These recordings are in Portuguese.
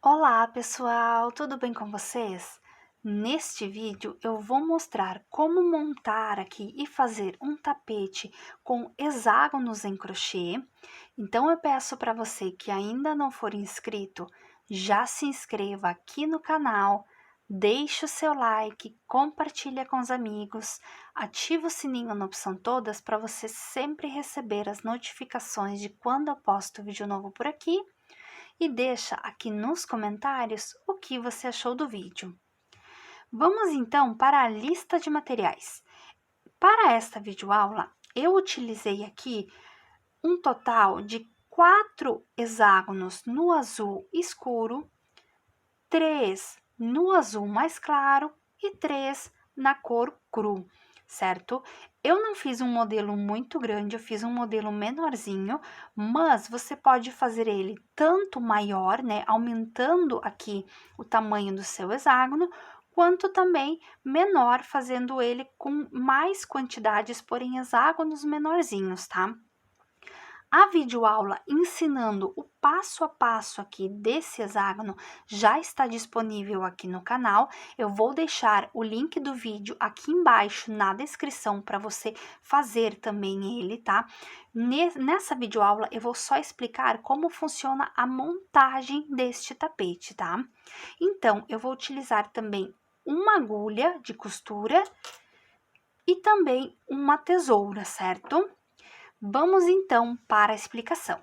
Olá pessoal, tudo bem com vocês? Neste vídeo eu vou mostrar como montar aqui e fazer um tapete com hexágonos em crochê. Então eu peço para você que ainda não for inscrito, já se inscreva aqui no canal, deixe o seu like, compartilha com os amigos, ativa o sininho na opção todas para você sempre receber as notificações de quando eu posto vídeo novo por aqui. E deixa aqui nos comentários o que você achou do vídeo. Vamos então para a lista de materiais. Para esta videoaula, eu utilizei aqui um total de 4 hexágonos no azul escuro, 3 no azul mais claro e 3 na cor cru, certo? Eu não fiz um modelo muito grande, eu fiz um modelo menorzinho, mas você pode fazer ele tanto maior, né, aumentando aqui o tamanho do seu hexágono, quanto também menor, fazendo ele com mais quantidades, porém hexágonos menorzinhos, tá? A videoaula ensinando o passo a passo aqui desse hexágono já está disponível aqui no canal. Eu vou deixar o link do vídeo aqui embaixo na descrição para você fazer também ele, tá? Nessa videoaula eu vou só explicar como funciona a montagem deste tapete, tá? Então, eu vou utilizar também uma agulha de costura e também uma tesoura, certo? Vamos então para a explicação.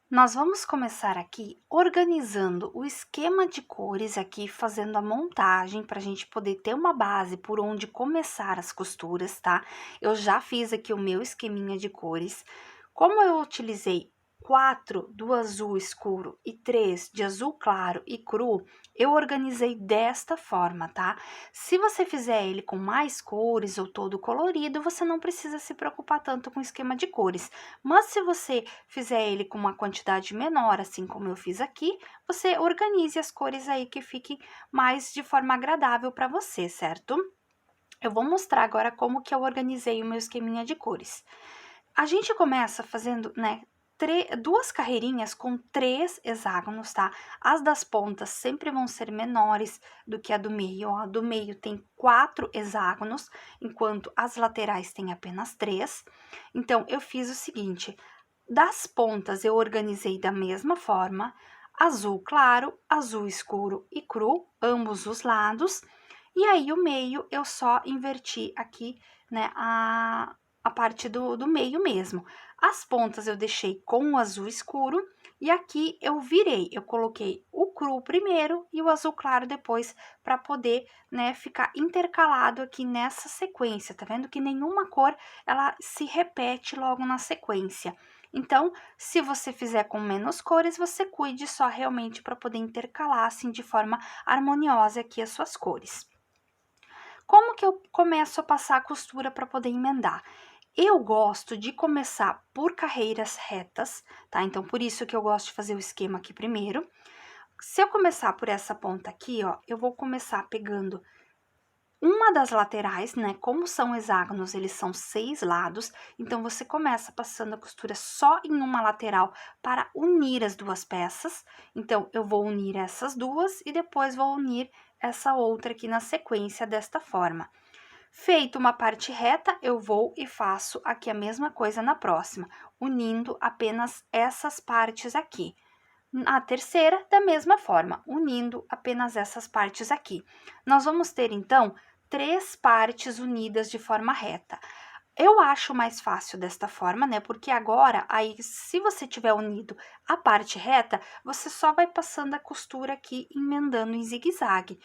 Nós vamos começar aqui organizando o esquema de cores aqui, fazendo a montagem para a gente poder ter uma base por onde começar as costuras, tá? Eu já fiz aqui o meu esqueminha de cores. Como eu utilizei 4 do azul escuro e 3 de azul claro e cru, eu organizei desta forma, tá? Se você fizer ele com mais cores ou todo colorido, você não precisa se preocupar tanto com o esquema de cores. Mas se você fizer ele com uma quantidade menor, assim como eu fiz aqui, você organize as cores aí que fiquem mais de forma agradável para você, certo? Eu vou mostrar agora como que eu organizei o meu esqueminha de cores. A gente começa fazendo, né, duas carreirinhas com 3 hexágonos, tá? As das pontas sempre vão ser menores do que a do meio, ó. A do meio tem 4 hexágonos, enquanto as laterais têm apenas 3. Então, eu fiz o seguinte, das pontas eu organizei da mesma forma, azul claro, azul escuro e cru, ambos os lados, e aí o meio eu só inverti aqui, né, a parte do meio mesmo. As pontas eu deixei com o azul escuro e aqui eu virei, eu coloquei o cru primeiro e o azul claro depois para poder, né, ficar intercalado aqui nessa sequência, tá vendo que nenhuma cor ela se repete logo na sequência. Então, se você fizer com menos cores, você cuide só realmente para poder intercalar assim de forma harmoniosa aqui as suas cores. Como que eu começo a passar a costura para poder emendar? Eu gosto de começar por carreiras retas, tá? Então, por isso que eu gosto de fazer o esquema aqui primeiro. Se eu começar por essa ponta aqui, ó, eu vou começar pegando uma das laterais, né? Como são hexágonos, eles são 6 lados, então você começa passando a costura só em uma lateral para unir as duas peças. Então, eu vou unir essas duas e depois vou unir essa outra aqui na sequência desta forma. Feito uma parte reta, eu vou e faço aqui a mesma coisa na próxima, unindo apenas essas partes aqui. A terceira, da mesma forma, unindo apenas essas partes aqui. Nós vamos ter, então, 3 partes unidas de forma reta. Eu acho mais fácil desta forma, né? Porque agora, aí, se você tiver unido a parte reta, você só vai passando a costura aqui, emendando em zigue-zague,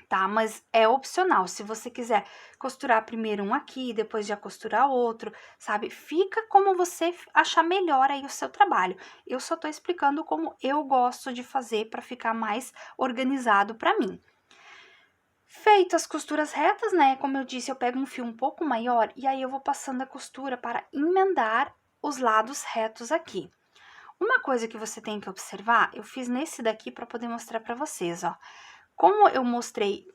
tá? Mas é opcional, se você quiser costurar primeiro um aqui, depois já costurar outro, sabe? Fica como você achar melhor aí o seu trabalho. Eu só tô explicando como eu gosto de fazer para ficar mais organizado para mim. Feito as costuras retas, né? Como eu disse, eu pego um fio um pouco maior e aí eu vou passando a costura para emendar os lados retos aqui. Uma coisa que você tem que observar, eu fiz nesse daqui para poder mostrar para vocês, ó. Como eu mostrei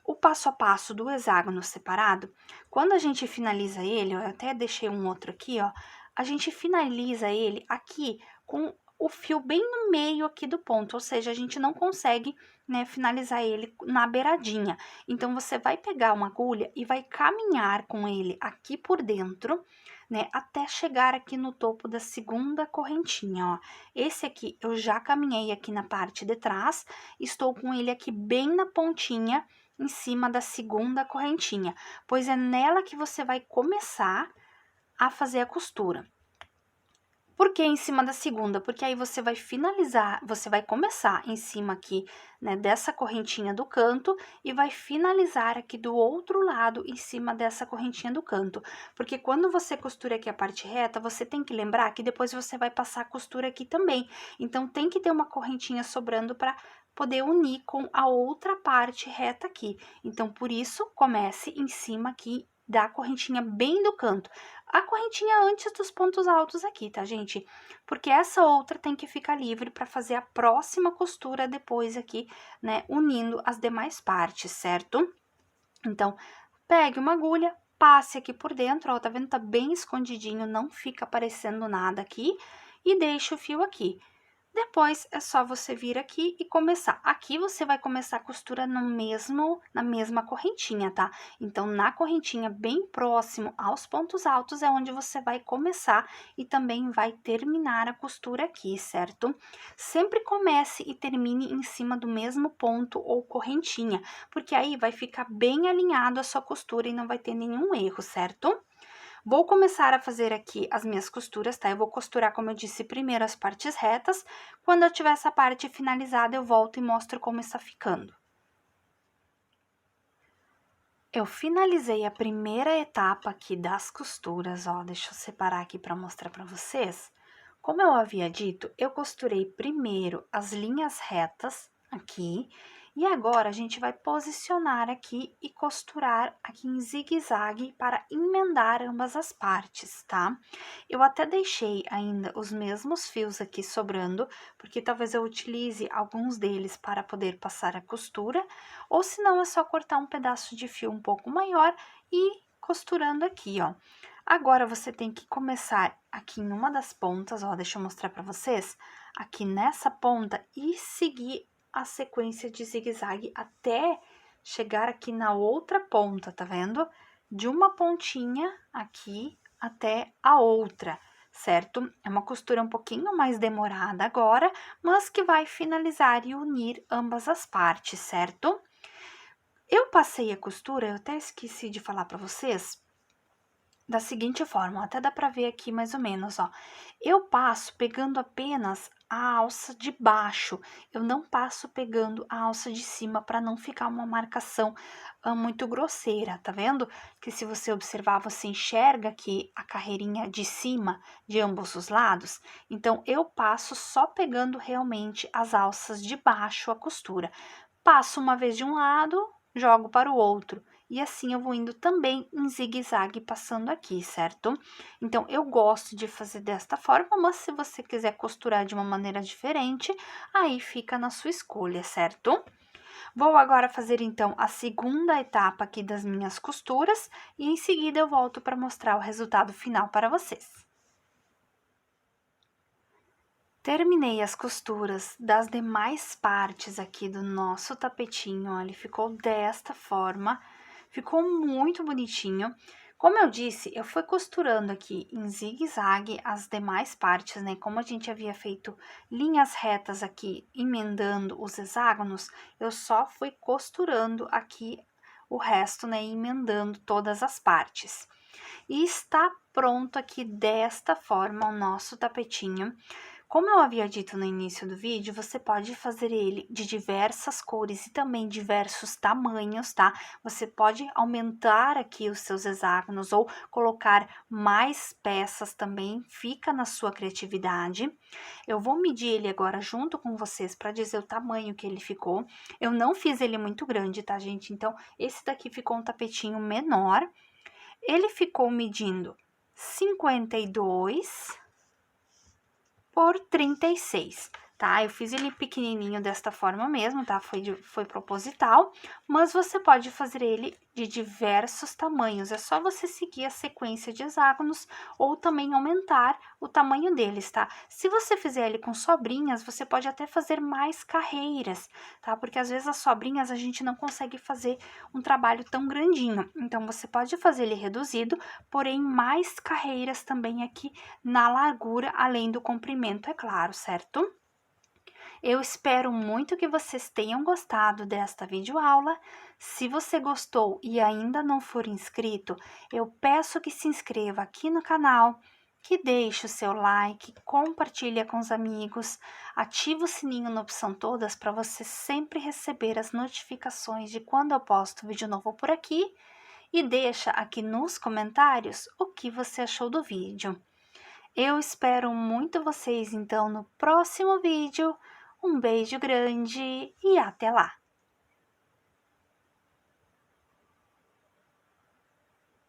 o passo a passo do hexágono separado, quando a gente finaliza ele, eu até deixei um outro aqui, ó, a gente finaliza ele aqui com o fio bem no meio aqui do ponto, ou seja, a gente não consegue, né, finalizar ele na beiradinha. Então, você vai pegar uma agulha e vai caminhar com ele aqui por dentro, né, até chegar aqui no topo da segunda correntinha, ó. Esse aqui eu já caminhei aqui na parte de trás, estou com ele aqui bem na pontinha, em cima da segunda correntinha, pois é nela que você vai começar a fazer a costura. Por que em cima da segunda? Porque aí você vai finalizar, você vai começar em cima aqui, né, dessa correntinha do canto e vai finalizar aqui do outro lado em cima dessa correntinha do canto. Porque quando você costura aqui a parte reta, você tem que lembrar que depois você vai passar a costura aqui também. Então, tem que ter uma correntinha sobrando para poder unir com a outra parte reta aqui. Então, por isso, comece em cima aqui da correntinha bem do canto. A correntinha antes dos pontos altos aqui, tá, gente? Porque essa outra tem que ficar livre para fazer a próxima costura depois aqui, né, unindo as demais partes, certo? Então, pegue uma agulha, passe aqui por dentro, ó, tá vendo? Tá bem escondidinho, não fica aparecendo nada aqui, e deixa o fio aqui. Depois, é só você vir aqui e começar. Aqui você vai começar a costura na mesma correntinha, tá? Então, na correntinha bem próximo aos pontos altos é onde você vai começar e também vai terminar a costura aqui, certo? Sempre comece e termine em cima do mesmo ponto ou correntinha, porque aí vai ficar bem alinhado a sua costura e não vai ter nenhum erro, certo? Vou começar a fazer aqui as minhas costuras, tá? Eu vou costurar, como eu disse, primeiro as partes retas. Quando eu tiver essa parte finalizada, eu volto e mostro como está ficando. Eu finalizei a primeira etapa aqui das costuras, ó. Deixa eu separar aqui para mostrar para vocês. Como eu havia dito, eu costurei primeiro as linhas retas aqui. E agora, a gente vai posicionar aqui e costurar aqui em zigue-zague para emendar ambas as partes, tá? Eu até deixei ainda os mesmos fios aqui sobrando, porque talvez eu utilize alguns deles para poder passar a costura, ou se não, é só cortar um pedaço de fio um pouco maior e costurando aqui, ó. Agora, você tem que começar aqui em uma das pontas, ó, deixa eu mostrar para vocês, aqui nessa ponta e seguir a sequência de zigue-zague até chegar aqui na outra ponta, tá vendo? De uma pontinha aqui até a outra, certo? É uma costura um pouquinho mais demorada agora, mas que vai finalizar e unir ambas as partes, certo? Eu passei a costura, eu até esqueci de falar para vocês, da seguinte forma, até dá pra ver aqui mais ou menos, ó. Eu passo pegando apenas a alça de baixo, eu não passo pegando a alça de cima para não ficar uma marcação muito grosseira, tá vendo? Que se você observar, você enxerga aqui a carreirinha de cima de ambos os lados. Então, eu passo só pegando realmente as alças de baixo a costura. Passo uma vez de um lado, jogo para o outro. E assim eu vou indo também em zigue-zague passando aqui, certo? Então, eu gosto de fazer desta forma, mas se você quiser costurar de uma maneira diferente, aí fica na sua escolha, certo? Vou agora fazer, então, a segunda etapa aqui das minhas costuras e em seguida eu volto para mostrar o resultado final para vocês. Terminei as costuras das demais partes aqui do nosso tapetinho, ó, ele ficou desta forma, ficou muito bonitinho. Como eu disse, eu fui costurando aqui em zigue-zague as demais partes, né? Como a gente havia feito linhas retas aqui, emendando os hexágonos, eu só fui costurando aqui o resto, né? Emendando todas as partes. E está pronto aqui desta forma o nosso tapetinho. Como eu havia dito no início do vídeo, você pode fazer ele de diversas cores e também diversos tamanhos, tá? Você pode aumentar aqui os seus hexágonos ou colocar mais peças também, fica na sua criatividade. Eu vou medir ele agora junto com vocês para dizer o tamanho que ele ficou. Eu não fiz ele muito grande, tá, gente? Então, esse daqui ficou um tapetinho menor. Ele ficou medindo 52 por 36. tá? Eu fiz ele pequenininho desta forma mesmo, tá? Foi proposital, mas você pode fazer ele de diversos tamanhos. É só você seguir a sequência de hexágonos ou também aumentar o tamanho deles, tá? Se você fizer ele com sobrinhas, você pode até fazer mais carreiras, tá? Porque às vezes as sobrinhas a gente não consegue fazer um trabalho tão grandinho. Então, você pode fazer ele reduzido, porém mais carreiras também aqui na largura, além do comprimento, é claro, certo? Eu espero muito que vocês tenham gostado desta videoaula. Se você gostou e ainda não for inscrito, eu peço que se inscreva aqui no canal, que deixe o seu like, compartilhe com os amigos, ative o sininho na opção todas para você sempre receber as notificações de quando eu posto vídeo novo por aqui e deixa aqui nos comentários o que você achou do vídeo. Eu espero muito vocês então no próximo vídeo. Um beijo grande e até lá!